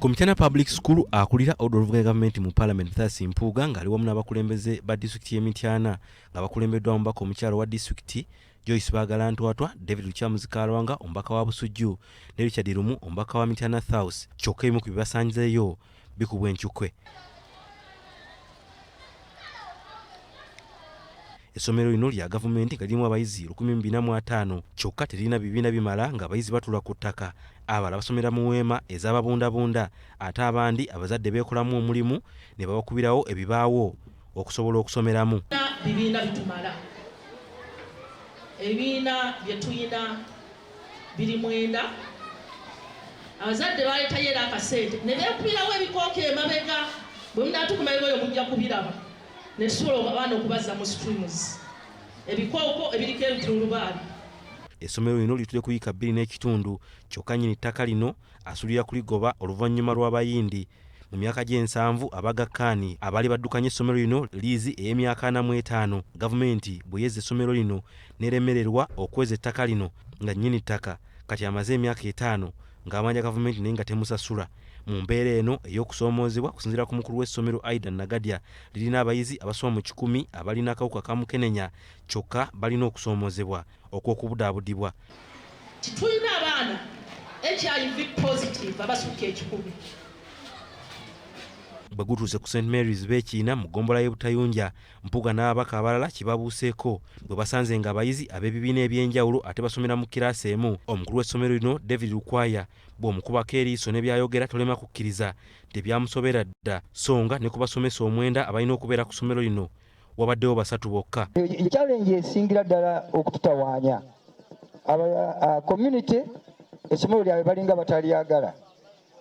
Ku Mityana Public School akulira oddo oluvuga government mu Parliament Mpuuga ng'ali wamu n'abakulembeze ba district y'e Mityana nga bakulembeddwa omubaka omukyalo wa district Joyce Bagalantwatwa, David Lukyamuzikaalwanga omubaka wa Busujju ne Richard Lumu omubaka wa Mityana South. Kyokka ebimu ku bibasanzeeyo bikubwa enkyukwe. Essomero lino lya gavumenti nga lirimu abayizi 1205 kyokka terina bibiina bimala ng'abayizi batula ku ttaka, abalala basomera mu weema ez'ababundabunda ate abandi abazadde beekolamu omulimu ne babakubirawo ebibaawo okusobola okusomeramu. Bibiina bitumala, ebibiina bye tuyina biri 9. Abazadde baleetayo era akasente ne beekubirawo ebikooka emabega, bwe munaatukumayo oyo mujja kubiraba ne tusobola abaana okubazza mu streams ebikooko ebiriko ebitulubaali. Essomero lino litudde ku yiika 2 n'ekitundu kyokka nnyini ttaka lino asulira kuligoba oluvannyuma lw'abayindi mu myaka gy'ensanvu abagakkaani abaali baddukanya essomero lino liizi ey'emyaka 45. Gavumenti bwe yezza essomero lino n'eremererwa okweza ettaka lino nga nnyini ttaka kati amaze emyaka 5 ng'amanya gavumenti naye nga temusasula. Mu mbeera eno ey'okusoomoozebwa kusinziira ku mukulu w'essomero Aida Nagadya lirina abayizi abasoma mu 100 abalina akawuka ka mukenenya kyokka balina okusoomoozebwa okw'okubudaabudibwa. Tulina abaana HIV positive abasukka 10. Bwe gutuuse ku St Mary's Beekiina mu ggombolola y'e Butayunja, Mpuuga n'ababaka abalala kibabuuseeko bwe basanze nga abayizi ab'ebibiina eby'enjawulo ate basomera mu kiraasi emu. Omukulu w'essomero lino David Lukwaya bw'omukubako eriiso ne byayogera tolema kukkiriza tebyamusobera dda, so nga ne ku basomesa 9 abalina okubeera ku ssomero lino wabaddewo 3 bokka. Challenge esingira ddala okututawaanya community essomero lyabwe balinga batalyagala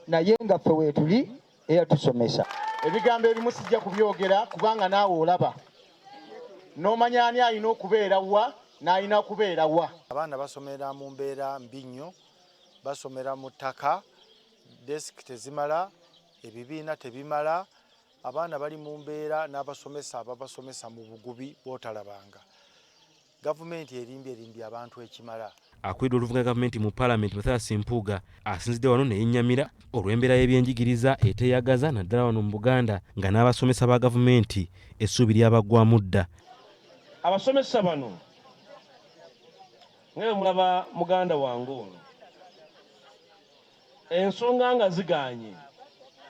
naye nga ffe weetuli eyatusomesa. Ebigambo ebimu sijja kubyogera kubanga naawe olaba n'omanya ani alina okubeera wa n'alina okubeera wa. Abaana basomera mu mbeera mbi nnyo, basomera mu ttaka, desiki tezimala, ebibiina tebimala, abaana bali mu mbeera n'abasomesa ababasomesa mu bugubi bw'otalabanga. Gavumenti erimbye abantu ekimala. Akwedde oluvuga gavumenti mu Parliament Mpuuga asinzidde wano ne yennyamira olw'embeera y'ebyenjigiriza eteyagaza naddala wano mu Buganda nga n'abasomesa ba gavumenti essuubi lyabaggwamu dda. Abasomesa bano nga mulaba muganda wange ono ensonga nga ziganye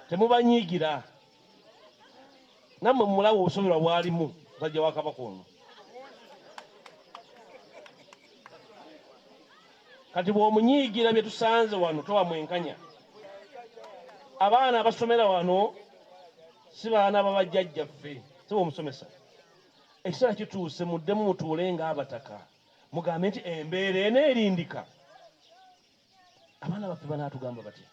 temubanyiigira nammwe mulawo obusoberwa bwalimu musajja wa Kabaka ono. Kati bw'omunyiigira bye tusanze wano towa mwenkanya. Abaana abasomera wano si baana babajjajjaffe, si bw'omusomesa. Ekiseera kituuse muddemu mutuule ng'abataka mugambe nti embeera eneerindika. Abaana baffe banaatugamba batya?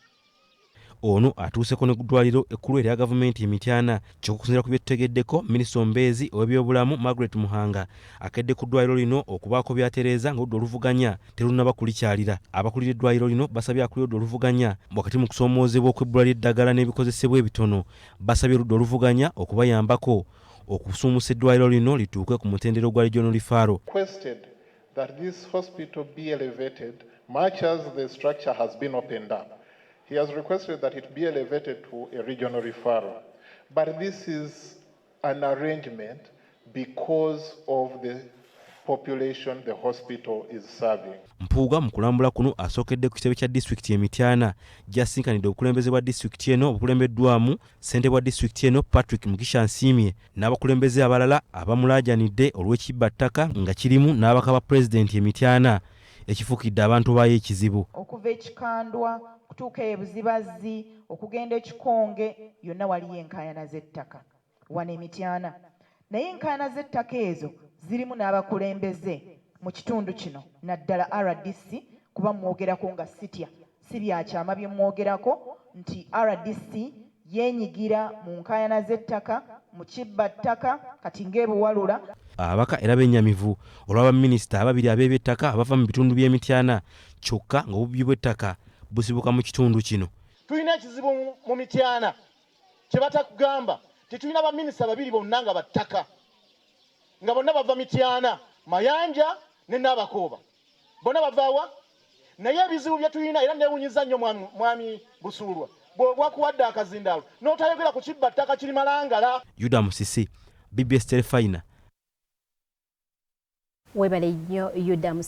Ono atuuseko ne ddwaliro ekkulu erya gavumenti e Mityana ky'okusinziira ku bye tutegeddeko minisita omubeezi ow'ebyobulamu Margaret Muhanga akedde ku ddwaliro lino okubaako by'atereeza ng'oludda oluvuganya terunnaba kulikyalira. Abakulira eddwaliro lino basabye akulira oludda oluvuganya wakati mu kusoomoozebwa okw'ebbula ly'eddagala n'ebikozesebwa ebitono basabye oludda oluvuganya okubayambako okusuumusa eddwaliro lino lituuke ku mutendera ogwa regional referral. That this hospital be elevated much as the structure has been opened up. He has requested that it be elevated to a regional referral. But this is an arrangement because of the population the hospital is serving. Mpuuga mu kulambula kuno asookedde ku kitebe kya district y'e Mityana gy'asinkanidde obukulembeze bwa district eno obukulembeddwamu ssente bwa district eno Patrick Mugisha Nsiimye n'abakulembeze abalala abamulaajanidde olw'ekibbattaka nga kirimu n'abaka ba pulezidenti e Mityana ekifuukidde abantu baayo ekizibu. Okuva ekikandwa kutuuka ebuzibazzi okugenda ekikonge yonna waliyo enkaayana z'ettaka wano e Mityana. Naye enkaayana z'ettaka ezo zirimu n'abakulembeze mu kitundu kino naddala RDC kuba mwogerako nga sitya si byakyama bye mwogerako nti RDC yeenyigira mu nkaayana z'ettaka mu kibbattaka kati ng'ebuwalula. Ababaka era bennyamivu olw'abaminisita ababiri ab'eby'ettaka abava mu bitundu by'e Mityana kyokka ng'obubbi bw'ettaka busibuka mu kitundu kino. Tulina ekizibu mu Mityana kye batakugamba tetulina baminisita babiri bonna nga battaka nga bonna bava Mityana Mayanja ne Nabakooba bonna bavaawa naye ebizibu bye tulina era neewunyiza nnyo mwami Busuulwa bwakuwadde akazindaalo n'otayogera ku kibba ttaka kiri malangala. Yuda Musisi, BBS Telefina. Webale nnyo Yuda Musisi.